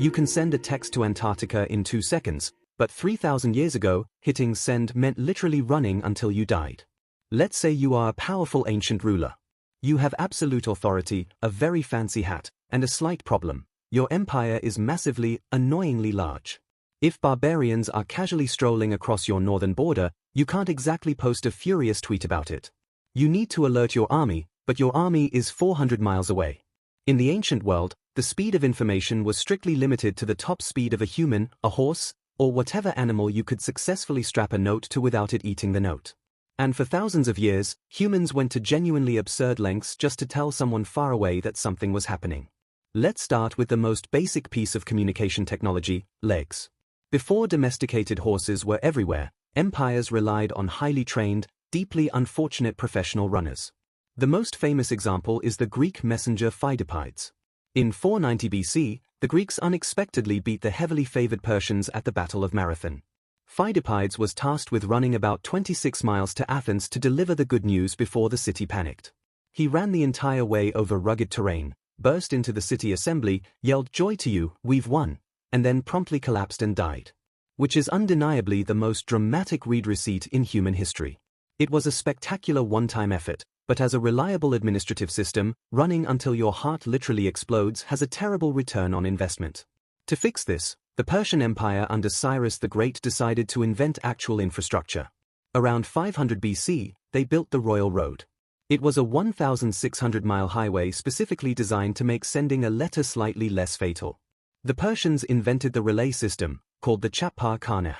You can send a text to Antarctica in 2 seconds, but 3,000 years ago, hitting send meant literally running until you died. Let's say you are a powerful ancient ruler. You have absolute authority, a very fancy hat, and a slight problem. Your empire is massively, annoyingly large. If barbarians are casually strolling across your northern border, you can't exactly post a furious tweet about it. You need to alert your army, but your army is 400 miles away. In the ancient world, the speed of information was strictly limited to the top speed of a human, a horse, or whatever animal you could successfully strap a note to without it eating the note. And for thousands of years, humans went to genuinely absurd lengths just to tell someone far away that something was happening. Let's start with the most basic piece of communication technology, legs. Before domesticated horses were everywhere, empires relied on highly trained, deeply unfortunate professional runners. The most famous example is the Greek messenger Pheidippides. In 490 BC, the Greeks unexpectedly beat the heavily favored Persians at the Battle of Marathon. Pheidippides was tasked with running about 26 miles to Athens to deliver the good news before the city panicked. He ran the entire way over rugged terrain, burst into the city assembly, yelled "Joy to you, we've won," and then promptly collapsed and died. Which is undeniably the most dramatic read receipt in human history. It was a spectacular one-time effort, but as a reliable administrative system, running until your heart literally explodes has a terrible return on investment. To fix this, the Persian Empire under Cyrus the Great decided to invent actual infrastructure. Around 500 BC, they built the Royal Road. It was a 1,600-mile highway specifically designed to make sending a letter slightly less fatal. The Persians invented the relay system, called the Chapar Khaneh.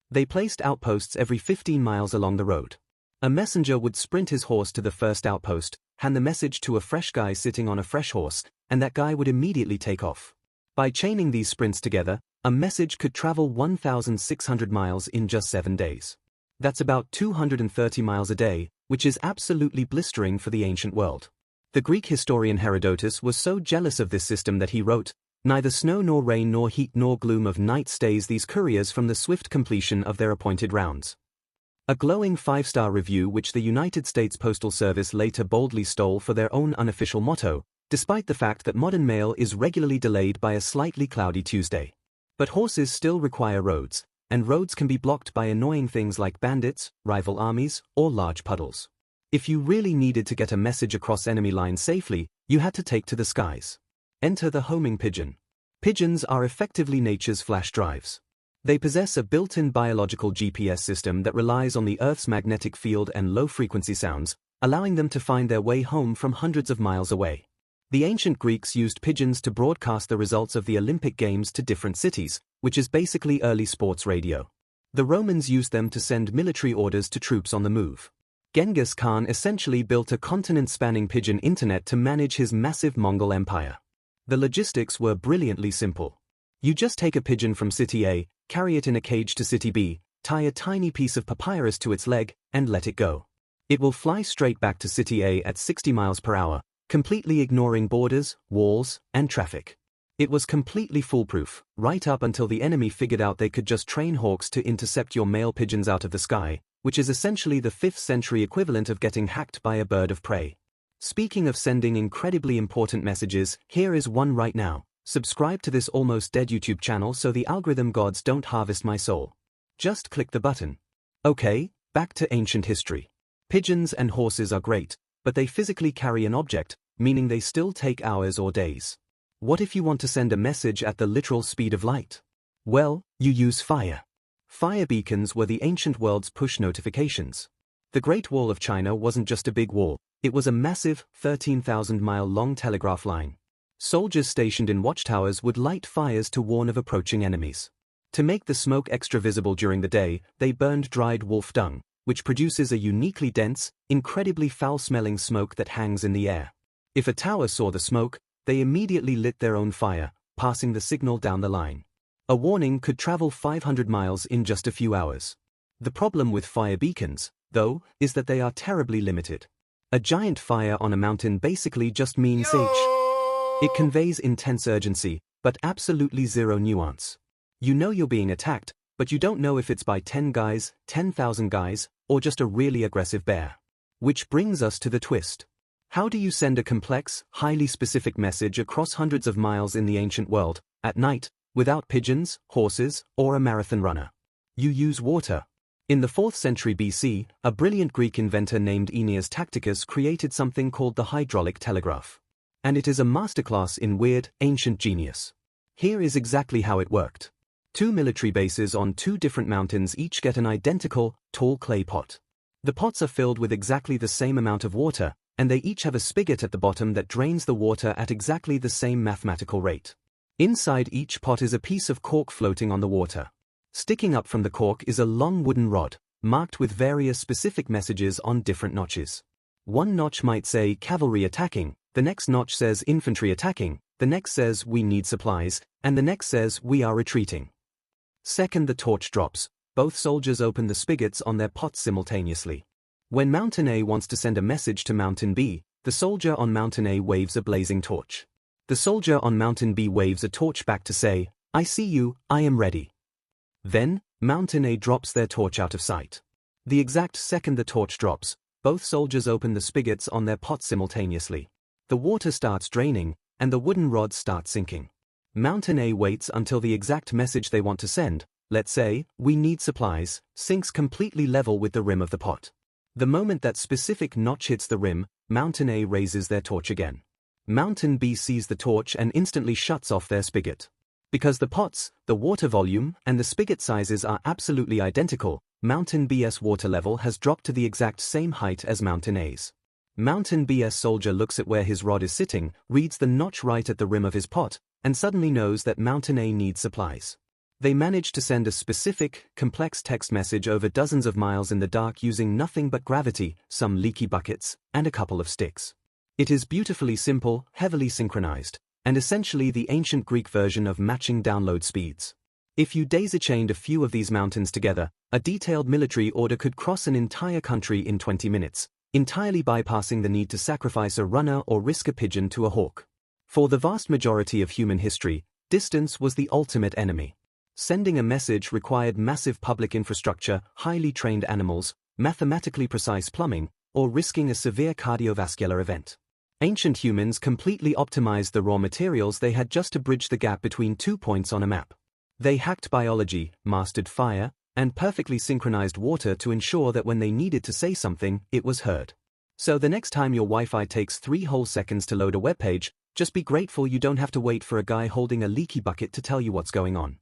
They placed outposts every 15 miles along the road. A messenger would sprint his horse to the first outpost, hand the message to a fresh guy sitting on a fresh horse, and that guy would immediately take off. By chaining these sprints together, a message could travel 1,600 miles in just 7 days. That's about 230 miles a day, which is absolutely blistering for the ancient world. The Greek historian Herodotus was so jealous of this system that he wrote, "Neither snow nor rain nor heat nor gloom of night stays these couriers from the swift completion of their appointed rounds." A glowing 5-star review which the United States Postal Service later boldly stole for their own unofficial motto, despite the fact that modern mail is regularly delayed by a slightly cloudy Tuesday. But horses still require roads, and roads can be blocked by annoying things like bandits, rival armies, or large puddles. If you really needed to get a message across enemy lines safely, you had to take to the skies. Enter the homing pigeon. Pigeons are effectively nature's flash drives. They possess a built-in biological GPS system that relies on the Earth's magnetic field and low-frequency sounds, allowing them to find their way home from hundreds of miles away. The ancient Greeks used pigeons to broadcast the results of the Olympic Games to different cities, which is basically early sports radio. The Romans used them to send military orders to troops on the move. Genghis Khan essentially built a continent-spanning pigeon internet to manage his massive Mongol empire. The logistics were brilliantly simple. You just take a pigeon from City A, carry it in a cage to City B, tie a tiny piece of papyrus to its leg, and let it go. It will fly straight back to City A at 60 miles per hour, completely ignoring borders, walls, and traffic. It was completely foolproof, right up until the enemy figured out they could just train hawks to intercept your male pigeons out of the sky, which is essentially the 5th century equivalent of getting hacked by a bird of prey. Speaking of sending incredibly important messages, here is one right now. Subscribe to this almost dead YouTube channel so the algorithm gods don't harvest my soul. Just click the button. Okay, back to ancient history. Pigeons and horses are great, but they physically carry an object, meaning they still take hours or days. What if you want to send a message at the literal speed of light? Well, you use fire. Fire beacons were the ancient world's push notifications. The Great Wall of China wasn't just a big wall, it was a massive, 13,000-mile-long telegraph line. Soldiers stationed in watchtowers would light fires to warn of approaching enemies. To make the smoke extra visible during the day, they burned dried wolf dung, which produces a uniquely dense, incredibly foul-smelling smoke that hangs in the air. If a tower saw the smoke, they immediately lit their own fire, passing the signal down the line. A warning could travel 500 miles in just a few hours. The problem with fire beacons, though, is that they are terribly limited. A giant fire on a mountain basically just means It conveys intense urgency, but absolutely zero nuance. You know you're being attacked, but you don't know if it's by 10 guys, 10,000 guys, or just a really aggressive bear. Which brings us to the twist. How do you send a complex, highly specific message across hundreds of miles in the ancient world, at night, without pigeons, horses, or a marathon runner? You use water. In the 4th century BC, a brilliant Greek inventor named Aeneas Tacticus created something called the hydraulic telegraph. And it is a masterclass in weird, ancient genius. Here is exactly how it worked. 2 military bases on 2 different mountains each get an identical, tall clay pot. The pots are filled with exactly the same amount of water, and they each have a spigot at the bottom that drains the water at exactly the same mathematical rate. Inside each pot is a piece of cork floating on the water. Sticking up from the cork is a long wooden rod, marked with various specific messages on different notches. One notch might say cavalry attacking, the next notch says infantry attacking, the next says we need supplies, and the next says we are retreating. Second the torch drops, both soldiers open the spigots on their pots simultaneously. When Mountain A wants to send a message to Mountain B, the soldier on Mountain A waves a blazing torch. The soldier on Mountain B waves a torch back to say, I see you, I am ready. Then, Mountain A drops their torch out of sight. The exact second the torch drops, both soldiers open the spigots on their pots simultaneously. The water starts draining, and the wooden rods start sinking. Mountain A waits until the exact message they want to send, let's say, we need supplies, sinks completely level with the rim of the pot. The moment that specific notch hits the rim, Mountain A raises their torch again. Mountain B sees the torch and instantly shuts off their spigot. Because the pots, the water volume, and the spigot sizes are absolutely identical, Mountain B's water level has dropped to the exact same height as Mountain A's. Mountain B's soldier looks at where his rod is sitting, reads the notch right at the rim of his pot, and suddenly knows that Mountain A needs supplies. They manage to send a specific, complex text message over dozens of miles in the dark using nothing but gravity, some leaky buckets, and a couple of sticks. It is beautifully simple, heavily synchronized, and essentially the ancient Greek version of matching download speeds. If you daisy-chained a few of these mountains together, a detailed military order could cross an entire country in 20 minutes, entirely bypassing the need to sacrifice a runner or risk a pigeon to a hawk. For the vast majority of human history, distance was the ultimate enemy. Sending a message required massive public infrastructure, highly trained animals, mathematically precise plumbing, or risking a severe cardiovascular event. Ancient humans completely optimized the raw materials they had just to bridge the gap between 2 points on a map. They hacked biology, mastered fire, and perfectly synchronized water to ensure that when they needed to say something, it was heard. So the next time your Wi-Fi takes 3 whole seconds to load a web page, just be grateful you don't have to wait for a guy holding a leaky bucket to tell you what's going on.